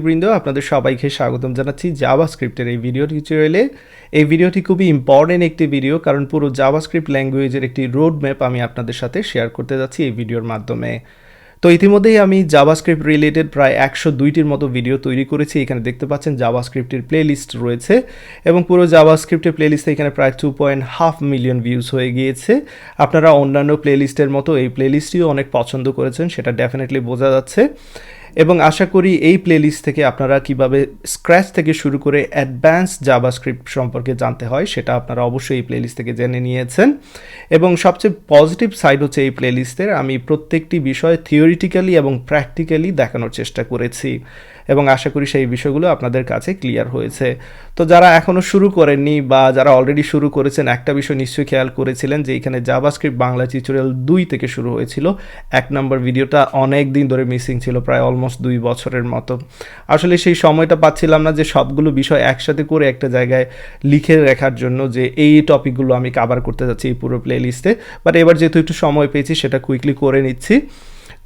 বৃন্দ আপনাদের সবাইকে স্বাগতম জানাচ্ছি জাভাস্ক্রিপ্টের এই ভিডিও টিউটোরিয়ালে। এই ভিডিওটি খুবই ইম্পর্টেন্ট একটি ভিডিও, কারণ পুরো জাভাস্ক্রিপ্ট ল্যাঙ্গুয়েজের একটি রোড ম্যাপ আমি আপনাদের সাথে শেয়ার করতে যাচ্ছি এই ভিডিওর মাধ্যমে। তো ইতিমধ্যেই আমি জাভাস্ক্রিপ্ট রিলেটেড প্রায় 102টির মতো ভিডিও তৈরি করেছি। এখানে দেখতে পাচ্ছেন জাভাস্ক্রিপ্টের প্লেলিস্ট রয়েছে এবং পুরো জাভাস্ক্রিপ্টের প্লেলিস্টে এখানে প্রায় 2.5 মিলিয়ন ভিউজ হয়ে গিয়েছে। আপনারা অন্যান্য প্লেলিস্টের মতো এই প্লেলিস্টটিও অনেক পছন্দ করেছেন, সেটা ডেফিনেটলি বোঝা যাচ্ছে। এবং আশা করি এই প্লেলিস্ট থেকে আপনারা কিভাবে স্ক্র্যাচ থেকে শুরু করে অ্যাডভান্স জাভাস্ক্রিপ্ট সম্পর্কে জানতে হয় সেটা আপনারা অবশ্যই এই প্লেলিস্ট থেকে জেনে নিয়েছেন। এবং সবচেয়ে পজিটিভ সাইড হচ্ছে এই প্লেলিস্টের, আমি প্রত্যেকটি বিষয় থিওরিটিক্যালি এবং প্র্যাকটিক্যালি দেখানোর চেষ্টা করেছি এবং আশা করি সেই বিষয়গুলো আপনাদের কাছে ক্লিয়ার হয়েছে। তো যারা এখনও শুরু করেননি বা যারা অলরেডি শুরু করেছেন, একটা বিষয় নিশ্চয়ই খেয়াল করেছিলেন যে এখানে জাভাস্ক্রিপ্ট বাংলা টিউটোরিয়াল 2 থেকে শুরু হয়েছিল। 1 নম্বর ভিডিওটা অনেক দিন ধরে মিসিং ছিল, প্রায় অলমোস্ট 2 বছরের মতো। আসলে সেই সময়টা পাচ্ছিলাম না যে সবগুলো বিষয় একসাথে করে একটা জায়গায় লিখে রাখার জন্য যে এই টপিকগুলো আমি কভার করতে যাচ্ছি এই পুরো প্লেলিস্টে। বাট এবার যেহেতু একটু সময় পেয়েছি সেটা কুইকলি করে নিচ্ছি।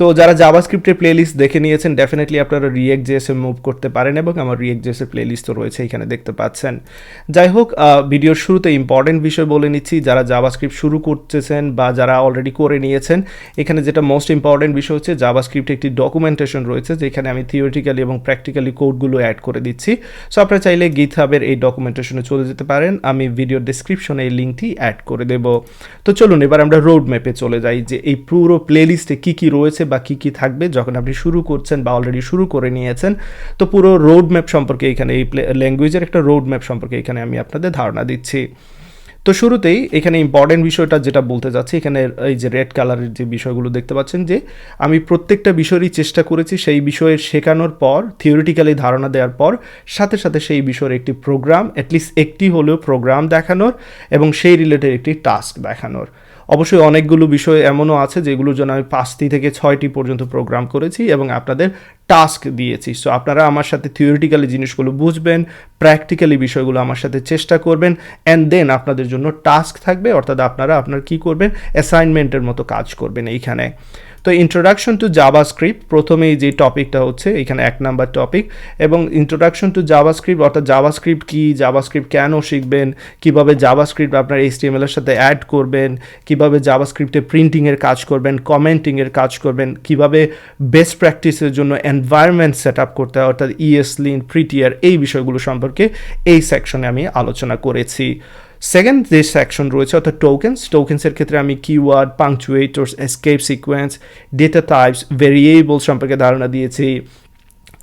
তো যারা জাভাস্ক্রিপ্টের প্লেলিস্ট দেখে নিয়েছেন ডেফিনেটলি আপনারা React.js এ মুভ করতে পারেন এবং আমার React.js এর প্লেলিস্ট তো রয়েছে এখানে দেখতে পাচ্ছেন। যাই হোক, ভিডিওর শুরুতে ইম্পর্টেন্ট বিষয় বলে নিচ্ছি, যারা জাভাস্ক্রিপ্ট শুরু করতেছেন বা যারা অলরেডি করে নিয়েছেন, এখানে যেটা মোস্ট ইম্পর্টেন্ট বিষয় হচ্ছে জাভাস্ক্রিপ্টে একটি ডকুমেন্টেশন রয়েছে যেখানে আমি থিওরিটিক্যালি এবং প্র্যাকটিক্যালি কোডগুলো অ্যাড করে দিচ্ছি। সো আপনারা চাইলে GitHub-এর এই ডকুমেন্টেশনে চলে যেতে পারেন, আমি ভিডিওর ডেসক্রিপশনে এই লিঙ্কটি অ্যাড করে দেব। তো চলুন এবার আমরা রোড ম্যাপে চলে যাই যে এই পুরো প্লেলিস্টে কী কী রয়েছে বা কী কী থাকবে যখন আপনি শুরু করছেন বা অলরেডি শুরু করে নিয়েছেন। তো পুরো রোড ম্যাপ সম্পর্কে এখানে এই ল্যাঙ্গুয়েজের একটা রোড ম্যাপ সম্পর্কে এখানে আমি আপনাদের ধারণা দিচ্ছি। তো শুরুতেই এখানে ইম্পর্টেন্ট বিষয়টা যেটা বলতে যাচ্ছি, এখানে এই যে রেড কালারের যে বিষয়গুলো দেখতে পাচ্ছেন, যে আমি প্রত্যেকটা বিষয়েরই চেষ্টা করেছি সেই বিষয়ে শেখানোর পর, থিওরিটিক্যালি ধারণা দেওয়ার পর সাথে সাথে সেই বিষয়ের একটি প্রোগ্রাম, অ্যাটলিস্ট একটি হলেও প্রোগ্রাম দেখানোর এবং সেই রিলেটেড একটি টাস্ক দেখানোর। অবশ্যই অনেকগুলো বিষয় এমনও আছে যেগুলোর জন্য আমি 5টি থেকে 6টি পর্যন্ত প্রোগ্রাম করেছি এবং আপনাদের টাস্ক দিয়েছি। সো আপনারা আমার সাথে থিওরিটিক্যালি জিনিসগুলো বুঝবেন, প্র্যাকটিক্যালি বিষয়গুলো আমার সাথে চেষ্টা করবেন, অ্যান্ড দেন আপনাদের জন্য টাস্ক থাকবে, অর্থাৎ আপনারা আপনার কী করবেন, অ্যাসাইনমেন্টের মতো কাজ করবেন এইখানে। তো ইন্ট্রোডাকশন টু জাভাস্ক্রিপ্ট, প্রথমেই যে টপিকটা হচ্ছে এখানে 1 নাম্বার টপিক, এবং ইন্ট্রোডাকশন টু জাভাস্ক্রিপ্ট অর্থাৎ জাভাস্ক্রিপ্ট কী, জাভাস্ক্রিপ্ট কেন শিখবেন, কীভাবে জাভাস্ক্রিপ্ট আপনার HTML এর সাথে অ্যাড করবেন, কীভাবে জাভাস্ক্রিপ্টে প্রিন্টিংয়ের কাজ করবেন, কমেন্টিংয়ের কাজ করবেন, কীভাবে বেস্ট প্র্যাকটিসের জন্য এনভায়রনমেন্ট সেট আপ করতে হয় অর্থাৎ ESLint, প্রিটিয়ার, এই বিষয়গুলো সম্পর্কে এই সেকশনে আমি আলোচনা করেছি। সেকেন্ড যে সেকশন রয়েছে অর্থাৎ টোকেন্সের ক্ষেত্রে আমি keyword, punctuators, escape sequence, data types, variable সম্পর্কে ধারণা দিয়েছি।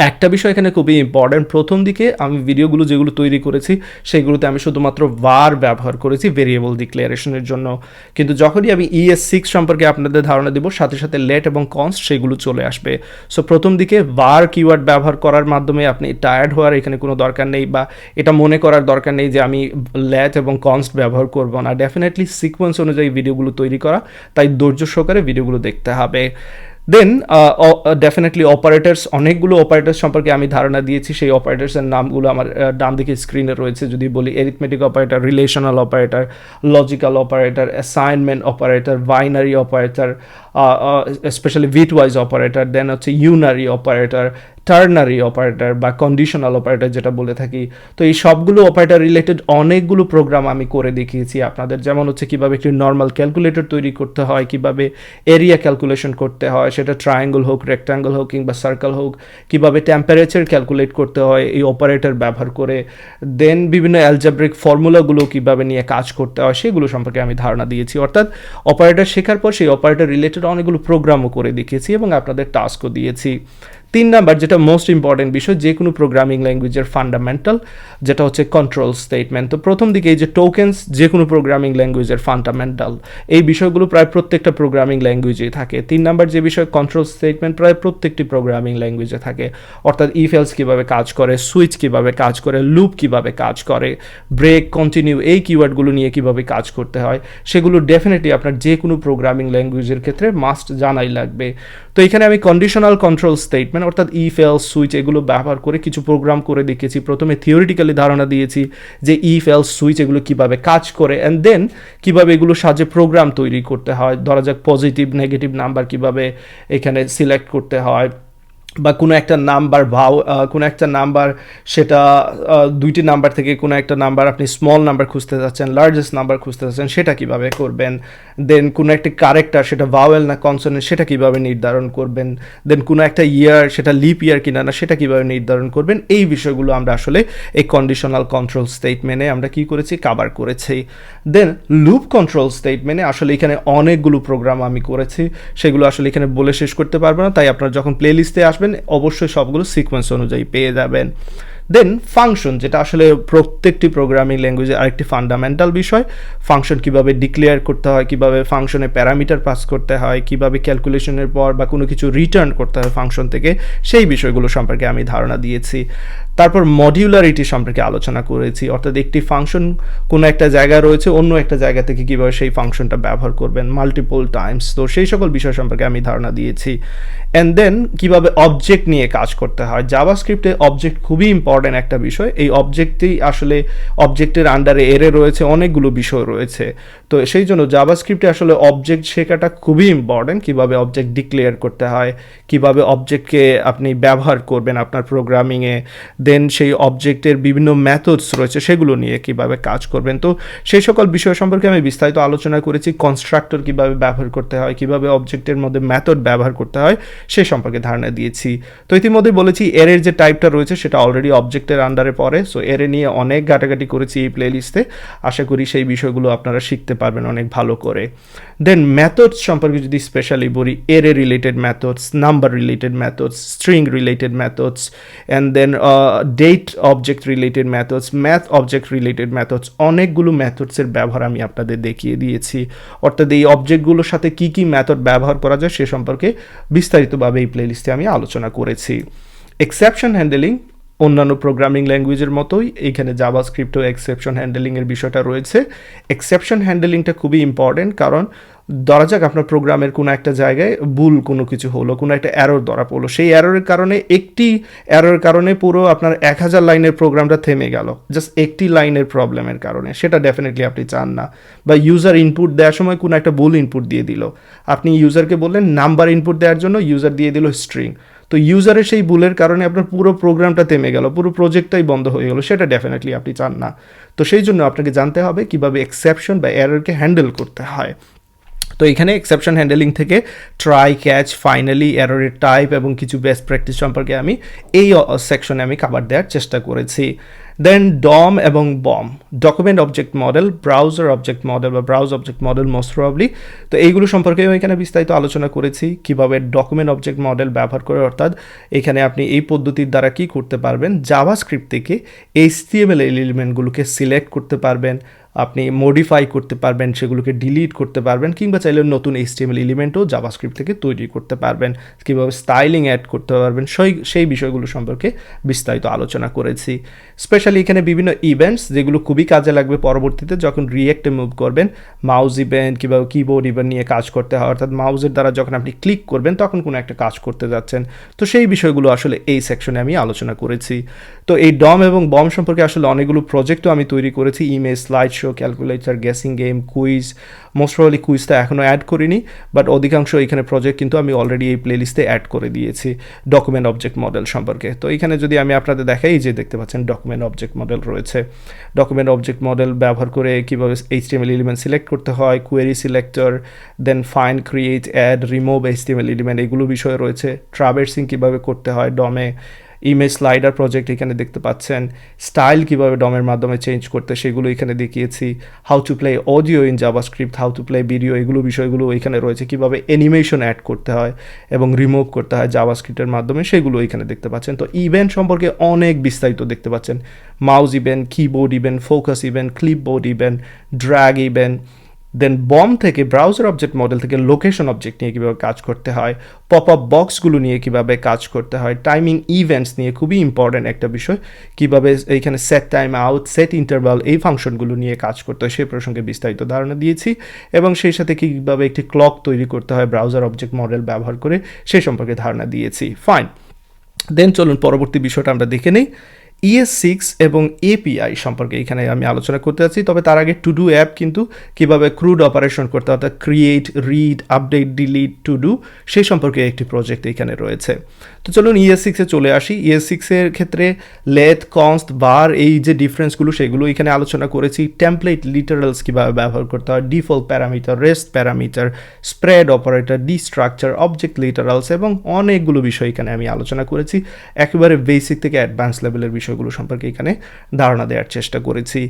একটা বিষয় এখানে খুবই ইম্পর্টেন্ট, প্রথম দিকে আমি ভিডিওগুলো যেগুলো তৈরি করেছি সেগুলোতে আমি শুধুমাত্র var ব্যবহার করেছি ভেরিয়েবল ডিক্লারেশনের জন্য, কিন্তু যখনই আমি ES6 সম্পর্কে আপনাদের ধারণা দেব সাথে সাথে লেট এবং কনস্ট সেগুলো চলে আসবে। সো প্রথম দিকে var কিওয়ার্ড ব্যবহার করার মাধ্যমে আপনি টায়ার্ড হওয়ার এখানে কোনো দরকার নেই বা এটা মনে করার দরকার নেই যে আমি লেট এবং কনস্ট ব্যবহার করব না। ডেফিনেটলি সিকোয়েন্স অনুযায়ী ভিডিওগুলো তৈরি করা, তাই ধৈর্য সহকারে ভিডিওগুলো দেখতে হবে। দেন ডেফিনেটলি অপারেটার্স, অনেকগুলো অপারেটার্স সম্পর্কে আমি ধারণা দিয়েছি, সেই অপারেটার্সের নামগুলো আমার ডান দিকে স্ক্রিনে রয়েছে। যদি বলি arithmetic operator, relational operator, logical operator, assignment operator, binary operator, specially bitwise operator, then হচ্ছে ইউনারি অপারেটর, টার্নারি অপারেটর বা কন্ডিশনাল অপারেটর যেটা বলে থাকি। তো এই সবগুলো অপারেটর রিলেটেড অনেকগুলো প্রোগ্রাম আমি করে দেখিয়েছি আপনাদের, যেমন হচ্ছে কীভাবে একটি নর্মাল ক্যালকুলেটর তৈরি করতে হয়, কীভাবে এরিয়া ক্যালকুলেশন করতে হয়, সেটা ট্রায়াঙ্গল হোক, রেক্ট্যাঙ্গল হোক কিংবা সার্কেল হোক, কীভাবে টেম্পারেচার ক্যালকুলেট করতে হয় এই অপারেটর ব্যবহার করে, দেন বিভিন্ন অ্যালজেব্রিক ফর্মুলাগুলো কীভাবে নিয়ে কাজ করতে হয় সেগুলো সম্পর্কে আমি ধারণা দিয়েছি। অর্থাৎ অপারেটর শেখার পর সেই অপারেটর রিলেটেড অনেকগুলো প্রোগ্রামও করে দেখিয়েছি এবং আপনাদের টাস্কও দিয়েছি। 3 নাম্বার যেটা মোস্ট ইম্পর্টেন্ট বিষয়, যে কোনো প্রোগ্রামিং ল্যাঙ্গুয়েজের ফান্ডামেন্টাল, যেটা হচ্ছে কন্ট্রোল স্টেটমেন্ট। তো প্রথম দিকে এই যে টোকেন্স যে কোনো প্রোগ্রামিং ল্যাঙ্গুয়েজের ফান্ডামেন্টাল, এই বিষয়গুলো প্রায় প্রত্যেকটা প্রোগ্রামিং ল্যাঙ্গুয়েজেই থাকে। 3 নাম্বার যে বিষয় কন্ট্রোল স্টেটমেন্ট, প্রায় প্রত্যেকটি প্রোগ্রামিং ল্যাঙ্গুয়েজে থাকে, অর্থাৎ ইফ এলস কীভাবে কাজ করে, সুইচ কীভাবে কাজ করে, লুপ কীভাবে কাজ করে, ব্রেক, কন্টিনিউ, এই কিওয়ার্ডগুলো নিয়ে কীভাবে কাজ করতে হয় সেগুলো ডেফিনেটলি আপনার যে কোনো প্রোগ্রামিং ল্যাঙ্গুয়েজের ক্ষেত্রে মাস্ট জানাই লাগবে। তো এখানে আমি কন্ডিশনাল কন্ট্রোল স্টেটমেন্ট অর্থাৎ ইফ এলস, সুইচ এগুলো ব্যবহার করে কিছু প্রোগ্রাম করে দেখিয়েছি। প্রথমে থিওরিটিক্যালি ধারণা দিয়েছি যে ইফ এলস, সুইচ এগুলো কীভাবে কাজ করে, অ্যান্ড দেন কীভাবে এগুলো সাহায্যে প্রোগ্রাম তৈরি করতে হয়। ধরা যাক পজিটিভ নেগেটিভ নাম্বার কীভাবে এখানে সিলেক্ট করতে হয়, বা কোনো একটা নাম্বার কোনো একটা নাম্বার সেটা দুইটি নাম্বার থেকে কোনো একটা নাম্বার আপনি স্মল নাম্বার খুঁজতে যাচ্ছেন, লার্জেস্ট নাম্বার খুঁজতে যাচ্ছেন, সেটা কিভাবে করবেন। দেন কোনো একটা ক্যারেক্টার সেটা ভাওয়েল না কনসোনেন্ট সেটা কিভাবে নির্ধারণ করবেন। দেন কোনো একটা ইয়ার সেটা লিপ ইয়ার কিনা না সেটা কিভাবে নির্ধারণ করবেন। এই বিষয়গুলো আমরা আসলে এই কন্ডিশনাল কন্ট্রোল স্টেটমেন্টে আমরা কি করেছি, কভার করেছি। দেন লুপ কন্ট্রোল স্টেটমেন্টে আসলে এখানে অনেকগুলো প্রোগ্রাম আমি করেছি, সেগুলো আসলে এখানে বলে শেষ করতে পারবো না, তাই আপনারা যখন প্লে লিস্টে আসবেন অবশ্যই সবগুলো সিকোয়েন্স অনুযায়ী পেয়ে যাবেন। দেন ফাংশন, যেটা আসলে প্রত্যেকটি প্রোগ্রামিং ল্যাঙ্গুয়েজে আরেকটি ফান্ডামেন্টাল বিষয়। ফাংশন কিভাবে ডিক্লেয়ার করতে হয়, কিভাবে ফাংশনে প্যারামিটার পাস করতে হয়, কিভাবে ক্যালকুলেশনের পর বা কোনো কিছু রিটার্ন করতে হয় ফাংশন থেকে, সেই বিষয়গুলো সম্পর্কে আমি ধারণা দিয়েছি। তারপর মডিউলারিটি সম্পর্কে আলোচনা করেছি, অর্থাৎ একটি ফাংশন কোনো একটা জায়গায় রয়েছে, অন্য একটা জায়গা থেকে কীভাবে সেই ফাংশনটা ব্যবহার করবেন মাল্টিপল টাইমস, তো সেই সকল বিষয় সম্পর্কে আমি ধারণা দিয়েছি। অ্যান্ড দেন কীভাবে অবজেক্ট নিয়ে কাজ করতে হয়। জাভাস্ক্রিপ্টে অবজেক্ট খুবই ইম্পর্ট্যান্ট একটা বিষয়। এই অবজেক্টেই আসলে অবজেক্টের আন্ডারে এরে রয়েছে অনেকগুলো বিষয় রয়েছে, তো সেই জন্য জাভাস্ক্রিপ্টে আসলে অবজেক্ট শেখাটা খুবই ইম্পর্ট্যান্ট। কীভাবে অবজেক্ট ডিক্লেয়ার করতে হয়, কীভাবে অবজেক্টকে আপনি ব্যবহার করবেন আপনার প্রোগ্রামিংয়ে, দেন সেই অবজেক্টের বিভিন্ন মেথডস রয়েছে সেগুলো নিয়ে কিভাবে কাজ করবেন। তো সেই সকল বিষয় সম্পর্কে আমি বিস্তারিত আলোচনা করেছি। কনস্ট্রাক্টর কিভাবে ব্যবহার করতে হয়, কিভাবে অবজেক্টের মধ্যে মেথড ব্যবহার করতে হয় সেই সম্পর্কে ধারণা দিয়েছি। তো ইতিমধ্যে বলেছি এরের যে টাইপটা রয়েছে সেটা অলরেডি অবজেক্টের আন্ডারে পড়ে, সো এরে নিয়ে অনেক ঘাটাঘাটি করেছি এই প্লেলিস্টে। আশা করি সেই বিষয়গুলো আপনারা শিখতে পারবেন অনেক ভালো করে। দেন মেথডস সম্পর্কে যদি স্পেশালি বলি, array related methods, number related methods, string related methods, and then date object related methods, math object related methods, অনেকগুলো মেথডসের ব্যবহার আমি আপনাদের দেখিয়ে দিয়েছি। অর্থাৎ এই অবজেক্টগুলোর সাথে কী কী মেথড ব্যবহার করা যায় সে সম্পর্কে বিস্তারিতভাবে এই প্লেলিস্টে আমি আলোচনা করেছি। এক্সেপশন হ্যান্ডেলিং অন্যান্য প্রোগ্রামিং ল্যাঙ্গুয়েজের মতোই এখানে জাভাস্ক্রিপ্টও এক্সেপশন হ্যান্ডেলিংয়ের বিষয়টা রয়েছে। এক্সেপশন হ্যান্ডেলিংটা খুবই ইম্পর্টেন্ট, কারণ ধরা যাক আপনার প্রোগ্রামের কোনো একটা জায়গায় ভুল কোনো কিছু হলো, কোনো একটা এরর ধরা পড়লো, সেই এররের কারণে একটি এররের কারণে পুরো আপনার 1000 লাইনের প্রোগ্রামটা থেমে গেল জাস্ট একটি লাইনের প্রবলেমের কারণে, সেটা ডেফিনেটলি আপনি চান না। বা ইউজার ইনপুট দেওয়ার সময় কোনো একটা ভুল ইনপুট দিয়ে দিল, আপনি ইউজারকে বললেন নাম্বার ইনপুট দেওয়ার জন্য, ইউজার দিয়ে দিল স্ট্রিং, তো ইউজারের সেই ভুলের কারণে আপনার পুরো প্রোগ্রামটা থেমে গেল, পুরো প্রজেক্টটাই বন্ধ হয়ে গেল, সেটা ডেফিনেটলি আপনি চান না। তো সেই জন্য আপনাকে জানতে হবে কীভাবে এক্সেপশন বা এররকে হ্যান্ডেল করতে হয়। তো এখানে এক্সেপশন হ্যান্ডেলিং থেকে ট্রাই, ক্যাচ, ফাইনালি, এররের টাইপ এবং কিছু বেস্ট প্র্যাকটিস সম্পর্কে আমি এই সেকশনে আমি কভার দেওয়ার চেষ্টা করেছি। দেন ডম এবং BOM, document object model, browser object model বা browse object model most probably, তো এইগুলো সম্পর্কে আমি এখানে বিস্তারিত আলোচনা করেছি। কীভাবে ডকুমেন্ট অবজেক্ট মডেল ব্যবহার করে, অর্থাৎ এখানে আপনি এই পদ্ধতির দ্বারা কি করতে পারবেন, জাভাস্ক্রিপ্ট থেকে HTML এলিমেন্টগুলোকে সিলেক্ট করতে পারবেন, আপনি মডিফাই করতে পারবেন, সেগুলোকে ডিলিট করতে পারবেন, কিংবা চাইলে নতুন HTML এলিমেন্টও জাভাস্ক্রিপ্ট থেকে তৈরি করতে পারবেন, কীভাবে স্টাইলিং অ্যাড করতে পারবেন, সেই বিষয়গুলো সম্পর্কে বিস্তারিত আলোচনা করেছি। স্পেশালি এখানে বিভিন্ন ইভেন্টস যেগুলো খুবই কাজে লাগবে পরবর্তীতে যখন রিয়েক্টে মুভ করবেন, মাউস ইভেন্ট, কীভাবে কিবোর্ড ইভেন্ট নিয়ে কাজ করতে হয়, অর্থাৎ মাউসের দ্বারা যখন আপনি ক্লিক করবেন তখন কোনো একটা কাজ করতে যাচ্ছেন, তো সেই বিষয়গুলো আসলে এই সেকশনে আমি আলোচনা করেছি। তো এই ডম এবং বম সম্পর্কে আসলে অনেকগুলো প্রজেক্টও আমি তৈরি করেছি, image, slide show, calculator, guessing game, quiz, most probably কুইজটা এখনও অ্যাড করিনি, বাট অধিকাংশ এখানে প্রজেক্ট কিন্তু আমি অলরেডি এই প্লেলিস্টে অ্যাড করে দিয়েছি ডকুমেন্ট অবজেক্ট মডেল সম্পর্কে। তো এখানে যদি আমি আপনাদের দেখাই, যে দেখতে পাচ্ছেন ডকুমেন্ট অবজেক্ট মডেল রয়েছে, ডকুমেন্ট অবজেক্ট মডেল ব্যবহার করে কীভাবে HTML এলিমেন্ট সিলেক্ট করতে হয়, query selector, then find, create, add, remove HTML element, এগুলো বিষয় রয়েছে। ট্রাভার্সিং কীভাবে করতে হয় ডমে, ইমেজ স্লাইডার প্রজেক্ট এখানে দেখতে পাচ্ছেন, স্টাইল কীভাবে ডমের মাধ্যমে চেঞ্জ করতে সেগুলো এখানে দেখিয়েছি, how to play audio in JavaScript, how to play video, এগুলো বিষয়গুলো এখানে রয়েছে, কীভাবে অ্যানিমেশন অ্যাড করতে হয় এবং রিমুভ করতে হয় জাভাস্ক্রিপ্টের মাধ্যমে, সেগুলো এখানে দেখতে পাচ্ছেন। তো ইভেন্ট সম্পর্কে অনেক বিস্তারিত দেখতে পাচ্ছেন, mouse event, keyboard event, focus event, clipboard event, drag event. Then BOM থেকে ব্রাউজার অবজেক্ট মডেল থেকে লোকেশন অবজেক্ট নিয়ে কীভাবে কাজ করতে হয়, পপ আপ বক্সগুলো নিয়ে কীভাবে কাজ করতে হয়, টাইমিং ইভেন্টস নিয়ে খুবই ইম্পর্ট্যান্ট একটা বিষয়, কীভাবে এইখানে set time out, set interval, এই ফাংশনগুলো নিয়ে কাজ করতে হয় সেই প্রসঙ্গে বিস্তারিত ধারণা দিয়েছি, এবং সেই সাথে কীভাবে একটি ক্লক তৈরি করতে হয় ব্রাউজার অবজেক্ট মডেল ব্যবহার করে সেই সম্পর্কে ধারণা দিয়েছি। ফাইন, দেন চলুন পরবর্তী বিষয়টা আমরা দেখে নিই। ES6 এবং API সম্পর্কে এখানে আমি আলোচনা করতে যাচ্ছি। তবে তার আগে টু ডু অ্যাপ কিন্তু কীভাবে ক্রুড অপারেশন করতে হয়, অর্থাৎ create, read, update, delete, to do, সেই সম্পর্কে একটি প্রজেক্ট এখানে রয়েছে। তো চলুন ES6-এ চলে আসি। ES6-এর ক্ষেত্রে লেথ, কনস্ট, বার, এই যে ডিফারেন্সগুলো সেগুলো এখানে আলোচনা করেছি। টেমপ্লেট, লিটারালস কীভাবে ব্যবহার করতে হয়, default parameter, rest parameter, spread operator, destructure, object literals এবং অনেকগুলো বিষয় এখানে আমি আলোচনা করেছি। একেবারে বেসিক থেকে অ্যাডভান্স লেভেলের বিষয়গুলো সম্পর্কে এখানে ধারণা দেওয়ার চেষ্টা করেছি।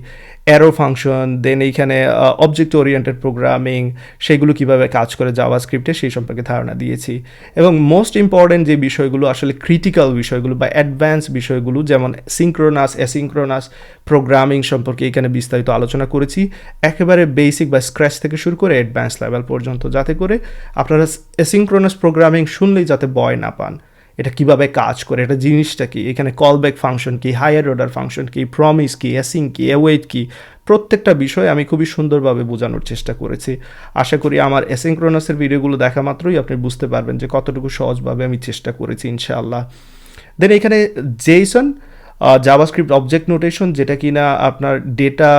অ্যারো ফাংশন, দেন এইখানে অবজেক্ট ওরিয়েন্টেড প্রোগ্রামিং, সেগুলো কীভাবে কাজ করে জাভাস্ক্রিপ্টে সেই সম্পর্কে ধারণা দিয়েছি। এবং মোস্ট ইম্পর্টেন্ট যে বিষয়গুলো, আসলে ক্রিটিক্যাল বিষয়গুলো বা অ্যাডভান্স বিষয়গুলো, যেমন সিঙ্ক্রোনাস, অ্যাসিঙ্ক্রোনাস প্রোগ্রামিং সম্পর্কে এখানে বিস্তারিত আলোচনা করেছি, একেবারে বেসিক বা স্ক্র্যাচ থেকে শুরু করে অ্যাডভান্স লেভেল পর্যন্ত, যাতে করে আপনারা অ্যাসিঙ্ক্রোনাস প্রোগ্রামিং শুনলেই যাতে ভয় না পান। এটা কিভাবে কাজ করে, এটা জিনিসটা কি, এখানে কলব্যাক ফাংশন কি, হায়ার অর্ডার ফাংশন কি, প্রমিস কি, অ্যাসিং কি, অ্যাওয়েট কি, প্রত্যেকটা বিষয় আমি খুবই সুন্দরভাবে বোঝানোর চেষ্টা করেছি। আশা করি আমার অ্যাসিঙ্ক্রোনাসের ভিডিওগুলো দেখা মাত্রই আপনি বুঝতে পারবেন যে কতটুকু সহজভাবে আমি চেষ্টা করেছি ইনশাআল্লাহ। দেন এখানে জেসন, জাভাস্ক্রিপ্ট অবজেক্ট নোটেশন, যেটা কিনা আপনার ডেটা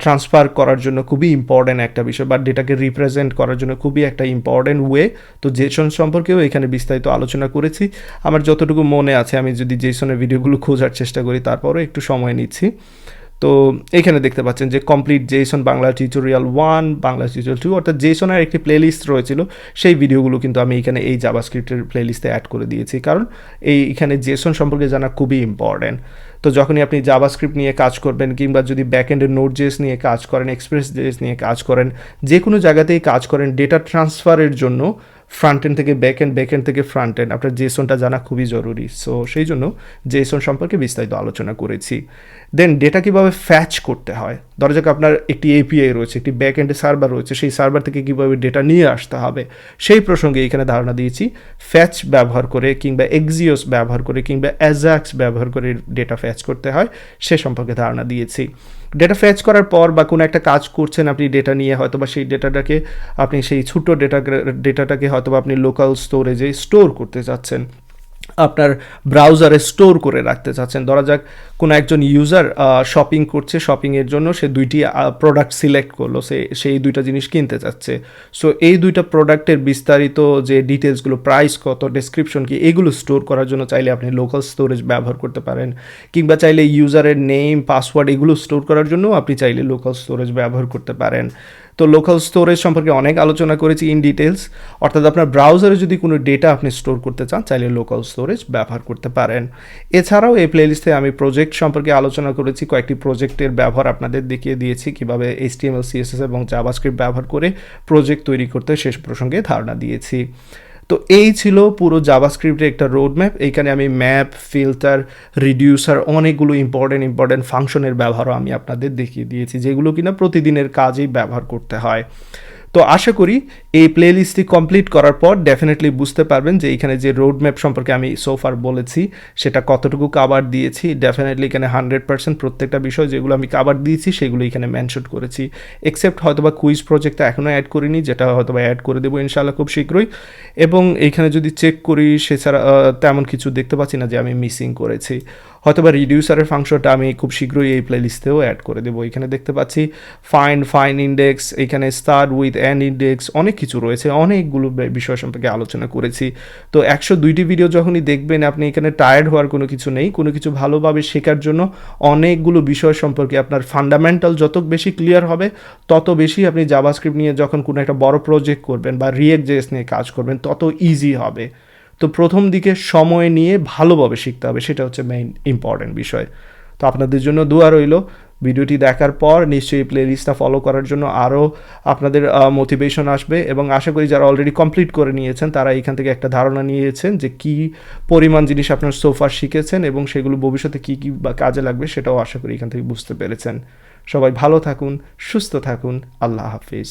ট্রান্সফার করার জন্য খুবই ইম্পর্ট্যান্ট একটা বিষয়, বা ডেটাকে রিপ্রেজেন্ট করার জন্য খুবই একটা ইম্পর্ট্যান্ট ওয়ে। তো জেসন সম্পর্কেও এখানে বিস্তারিত আলোচনা করেছি। আমার যতটুকু মনে আছে, আমি যদি জেসনের ভিডিওগুলো খোঁজার চেষ্টা করি, তারপরে একটু সময় নিচ্ছি। তো এখানে দেখতে পাচ্ছেন যে complete Jason Bangla tutorial 1, Bangla tutorial 2, অর্থাৎ জেসনের একটি প্লেলিস্ট রয়েছিল, সেই ভিডিওগুলো কিন্তু আমি এখানে এই জাভাস্ক্রিপ্টের প্লেলিস্টে অ্যাড করে দিয়েছি, কারণ এখানে জেসন সম্পর্কে জানা খুবই ইম্পর্ট্যান্ট। তো যখনই আপনি জাভাস্ক্রিপ্ট নিয়ে কাজ করবেন, কিংবা যদি ব্যাকএন্ডের নোড.js নিয়ে কাজ করেন, এক্সপ্রেস.js নিয়ে কাজ করেন, যে কোনো জায়গাতেই কাজ করেন, ডেটা ট্রান্সফারের জন্য ফ্রন্ট এন্ড থেকে ব্যাকএন্ড, ব্যাকএন্ড থেকে ফ্রন্ট এন্ড, আপনার জেসনটা জানা খুবই জরুরি। সো সেই জন্য জেসন সম্পর্কে বিস্তারিত আলোচনা করেছি। দেন ডেটা কীভাবে ফ্যাচ করতে হয়, ধরা যাক আপনার একটি এপিআই রয়েছে, একটি ব্যাকএন্ডে সার্ভার রয়েছে, সেই সার্ভার থেকে কীভাবে ডেটা নিয়ে আসতে হবে সেই প্রসঙ্গে এখানে ধারণা দিয়েছি। ফ্যাচ ব্যবহার করে, কিংবা এক্সিওস ব্যবহার করে, কিংবা অ্যাজাক্স ব্যবহার করে ডেটা ফ্যাচ করতে হয় সে সম্পর্কে ধারণা দিয়েছি। ডেটা ফ্যাচ করার পর বা কোনো একটা কাজ করছেন আপনি ডেটা নিয়ে, হয়তো বা সেই ডেটাটাকে আপনি, সেই ছোটো ডেটাটাকে হয়তো বা আপনি লোকাল স্টোরেজে স্টোর করতে চাচ্ছেন, আপনার ব্রাউজারে স্টোর করে রাখতে চাচ্ছেন। ধরা যাক কোনো একজন ইউজার শপিং করছে, শপিংয়ের জন্য সে দুইটি প্রোডাক্ট সিলেক্ট করলো, সেই দুইটা জিনিস কিনতে চাচ্ছে। সো এই দুইটা প্রোডাক্টের বিস্তারিত যে ডিটেলসগুলো, প্রাইস কত, ডেসক্রিপশন কি, এগুলো স্টোর করার জন্য চাইলে আপনি লোকাল স্টোরেজ ব্যবহার করতে পারেন, কিংবা চাইলে ইউজারের নেম, পাসওয়ার্ড, এগুলো স্টোর করার জন্য আপনি চাইলে লোকাল স্টোরেজ ব্যবহার করতে পারেন। তো লোকাল স্টোরেজ সম্পর্কে অনেক আলোচনা করেছি ইন ডিটেলস, অর্থাৎ আপনার ব্রাউজারে যদি কোনো ডেটা আপনি স্টোর করতে চান, চাইলে লোকাল স্টোরেজ ব্যবহার করতে পারেন। এছাড়াও এই প্লেলিস্টে আমি প্রজেক্ট সম্পর্কে আলোচনা করেছি, কয়েকটি প্রজেক্টের ব্যবহার আপনাদের দেখিয়ে দিয়েছি, কীভাবে HTML, CSS এবং জাভাস্ক্রিপ্ট ব্যবহার করে প্রজেক্ট তৈরি করতে শেষ প্রসঙ্গে ধারণা দিয়েছি। তো এই ছিল পুরো জাভাস্ক্রিপ্টের একটা রোডম্যাপ। এইখানে আমি ম্যাপ, ফিল্টার, রিডিউসার, অনেকগুলো ইম্পর্টেন্ট ফাংশনের ব্যবহারও আমি আপনাদের দেখিয়ে দিয়েছি, যেগুলো কিনা প্রতিদিনের কাজেই ব্যবহার করতে হয়। তো আশা করি এই প্লেলিস্টটি কমপ্লিট করার পর ডেফিনেটলি বুঝতে পারবেন যে এখানে যে রোডম্যাপ সম্পর্কে আমি সোফার বলেছি সেটা কতটুকু কাভার দিয়েছি। ডেফিনেটলি এখানে 100% প্রত্যেকটা বিষয় যেগুলো আমি কাভার দিয়েছি সেগুলো এখানে মেনশন করেছি, এক্সেপ্ট হয়তোবা কুইজ প্রজেক্টটা এখনও অ্যাড করিনি, যেটা হয়তোবা অ্যাড করে দেবো ইনশাআল্লাহ খুব শীঘ্রই। এবং এইখানে যদি চেক করি, সেছাড়া তেমন কিছু দেখতে পাচ্ছি না যে আমি মিসিং করেছি। হয়তোবা রিডিউসারের ফাংশনটা আমি খুব শীঘ্রই এই প্লেলিস্টেও অ্যাড করে দেবো। এখানে দেখতে পাচ্ছি ফাইন ইন্ডেক্স, এখানে স্টার্ট উইথ অ্যান ইন্ডেক্স, অনেক কিছু রয়েছে, অনেকগুলো বিষয় সম্পর্কে আলোচনা করেছি। তো 102টি ভিডিও যখনই দেখবেন, আপনি এখানে টায়ার্ড হওয়ার কোনো কিছু নেই। কোনো কিছু ভালোভাবে শেখার জন্য অনেকগুলো বিষয় সম্পর্কে আপনার ফান্ডামেন্টাল যত বেশি ক্লিয়ার হবে, তত বেশি আপনি জাভাস্ক্রিপ্ট নিয়ে যখন কোনো একটা বড় প্রজেক্ট করবেন বা React.js নিয়ে কাজ করবেন, তত ইজি হবে। তো প্রথম দিকে সময় নিয়ে ভালোভাবে শিখতে হবে, সেটা হচ্ছে মেইন ইম্পর্টেন্ট বিষয়। তো আপনাদের জন্য দোয়া রইল। ভিডিওটি দেখার পর নিশ্চয়ই প্লেলিস্টটা ফলো করার জন্য আরও আপনাদের মোটিভেশন আসবে, এবং আশা করি যারা অলরেডি কমপ্লিট করে নিয়েছেন তারা এখান থেকে একটা ধারণা নিয়েছেন যে কী পরিমাণ জিনিস আপনার সোফার শিখেছেন এবং সেগুলো ভবিষ্যতে কী কী বা কাজে লাগবে সেটাও আশা করি এখান থেকে বুঝতে পেরেছেন। সবাই ভালো থাকুন, সুস্থ থাকুন, আল্লাহ হাফিজ।